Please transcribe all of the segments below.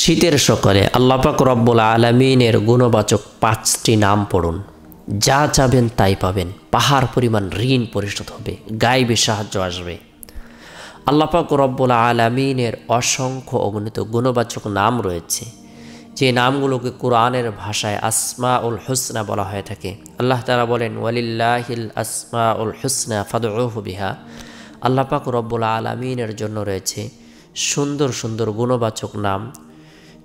শীতের সকালে আল্লাহ পাক রব্বুল আলামিনের গুণবাচক 5টি নাম পড়ুন। যা চাবেন তাই পাবেন। পাহাড় পরিমাণ ঋণ পরিশোধ হবে, গায়েবী সাহায্য আসবে। আল্লাহ পাক রব্বুল আলামিনের অসংখ্য অগণিত গুণবাচক নাম রয়েছে, যে নামগুলোকে কোরআনের ভাষায় আসমাউল হুসনা বলা হয়ে থাকে। আল্লাহ তাআলা বলেন, ওয়ালিল্লাহিল আসমাউল হুসনা ফাদউহু বিহা। আল্লাহ পাক রব্বুল আলামিনের জন্য রয়েছে সুন্দর সুন্দর গুণবাচক নাম।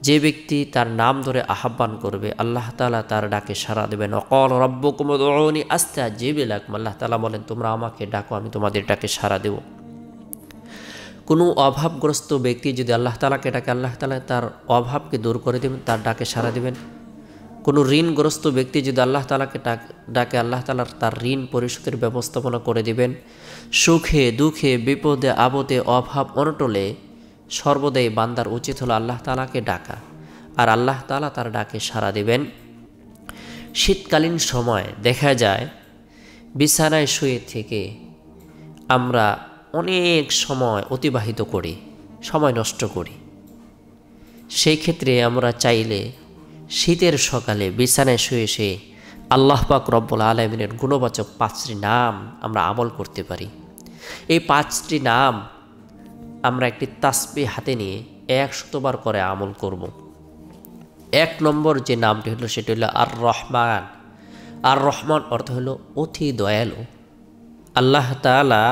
যে ব্যক্তি তার নাম ধরে আহ্বান করবে, আল্লাহ তাআলা তার ডাকে সাড়া দেবেন। অকল রব্বুকুম উদউনি আস্তাজিব লাকুম। আল্লাহ তাআলা বলেন, তোমরা আমাকে ডাকো, আমি তোমাদের ডাকে সাড়া দেব। কোনো অভাবগ্রস্ত ব্যক্তি যদি আল্লাহ তাআলাকে ডাকে, আল্লাহ তাআলা তার অভাবকে দূর করে দেবেন, তার ডাকে সাড়া দেবেন। কোনো ঋণগ্রস্ত ব্যক্তি যদি আল্লাহ তাআলাকে ডাকে, আল্লাহ তাআলা তার ঋণ পরিশোধের ব্যবস্থাপনা করে দেবেন। সুখে দুঃখে বিপদে আপদে অভাব অনটলে সর্বদাই বান্দার উচিত হলো আল্লাহ তাআলাকে ডাকা, আর আল্লাহ তাআলা তার ডাকে সাড়া দেবেন। শীতকালীন সময় দেখা যায় বিছানায় শুয়ে থেকে আমরা অনেক সময় অতিবাহিত করি, সময় নষ্ট করি। সেই ক্ষেত্রে আমরা চাইলে শীতের সকালে বিছানায় শুয়ে শুয়ে আল্লাহ পাক রব্বুল আলামিনের গুণবাচক 5টি নাম আমরা আমল করতে পারি। এই 5টি নাম আমরা একটি তাসবিহ হাতে নিয়ে 100 বার করে আমল করব। 1 নম্বর যে নামটি হলো সেটি হলো আর রহমান। আর রহমান অর্থ হলো অতি দয়ালু। আল্লাহ তাআলা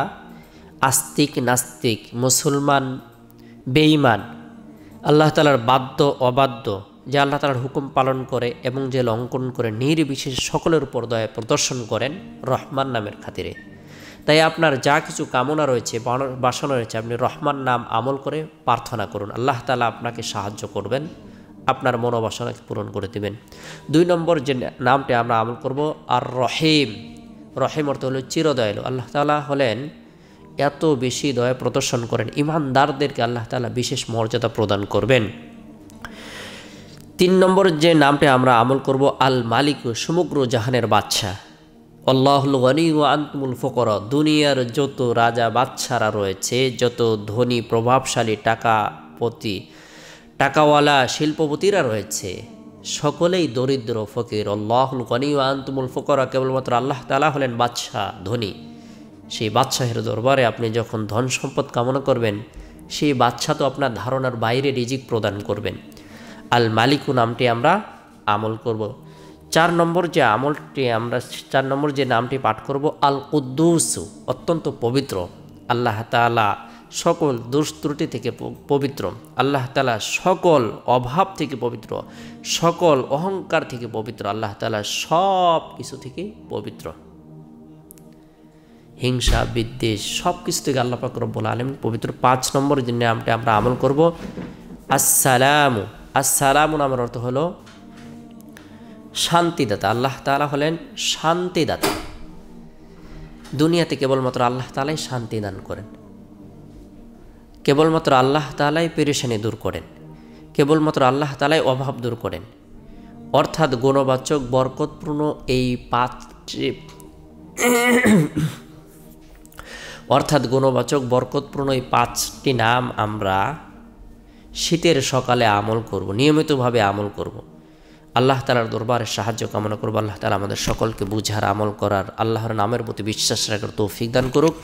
আস্তিক নাস্তিক, মুসলমান বেঈমান, আল্লাহ তাআলার বাধ্য অবাধ্য, যে আল্লাহ তাআলার হুকুম পালন করে এবং যে লঙ্ঘন করে নির্বিশেষ সকলের উপর দয়া প্রদর্শন করেন রহমান নামের খাতিরে। তাই আপনার যা কিছু কামনা রয়েছে, বাসনা রয়েছে, আপনি রহমান নাম আমল করে প্রার্থনা করুন। আল্লাহ তাআলা আপনাকে সাহায্য করবেন, আপনার মনোবাসনাকে পূরণ করে দেবেন। 2 নম্বর যে নামটি আমরা আমল করব আর রহিম। রহিম অর্থ হলো চিরদয়ালু। আল্লাহ তাআলা হলেন এত বেশি দয়া প্রদর্শন করেন, ইমানদারদেরকে আল্লাহ তাআলা বিশেষ মর্যাদা প্রদান করবেন। 3 নম্বর যে নামটি আমরা আমল করব আল মালিক, সমগ্র জাহানের বাদশা। আল্লাহুল গনি ওয়া আনতুমুল ফুকারা। দুনিয়ার যত রাজা বাদশারা রয়েছে, যত ধনী প্রভাবশালী টাকাওয়ালা শিল্পপতিরা রয়েছে, সকলেই দরিদ্র ফকির। আল্লাহুল গনি ওয়া আনতুমুল ফুকারা। কেবলমাত্র আল্লাহ তাআলা হলেন বাদশা, ধনী। সেই বাদশাহের দরবারে আপনি যখন ধন সম্পদ কামনা করবেন, সেই বাদশা তো আপনার ধারণার বাইরে রিজিক প্রদান করবেন। আল মালিকু নামটি আমরা আমল করব। 4 নম্বর যে আমলটি আমরা 4 নম্বর যে নামটি পাঠ করব আল কুদ্দুস, অত্যন্ত পবিত্র। আল্লাহ তাআলা সকল দোষ ত্রুটি থেকে পবিত্র। আল্লাহ তাআলা সকল অভাব থেকে পবিত্র, সকল অহংকার থেকে পবিত্র। আল্লাহ তাআলা সব কিছু থেকে পবিত্র। হিংসা বিদ্বেষ সব কিছু থেকে আল্লাহ পাক রব্বুল আলামিন পবিত্র। 5 নম্বর যে নামটি আমরা আমল করব আসসালামু। আসসালামু নামের অর্থ হলো শান্তিদাতা। আল্লাহ তাআলা হলেন শান্তিদাতা। দুনিয়াতে কেবলমাত্র আল্লাহ তাআলাই শান্তি দান করেন, কেবলমাত্র আল্লাহ তাআলাই পেরেশানি দূর করেন, কেবলমাত্র আল্লাহ তাআলাই অভাব দূর করেন। অর্থাৎ গুণবাচক বরকতপূর্ণ এই 5টি নাম আমরা শীতের সকালে আমল করব, নিয়মিতভাবে আমল করব। আল্লাহ তাআলার দরবারে সাহায্য কামনা করব। আল্লাহ তাআলা আমাদের সকলকে বুঝার, আমল করার, আল্লাহর নামের প্রতি বিশ্বাস রাখার তৌফিক দান করুক।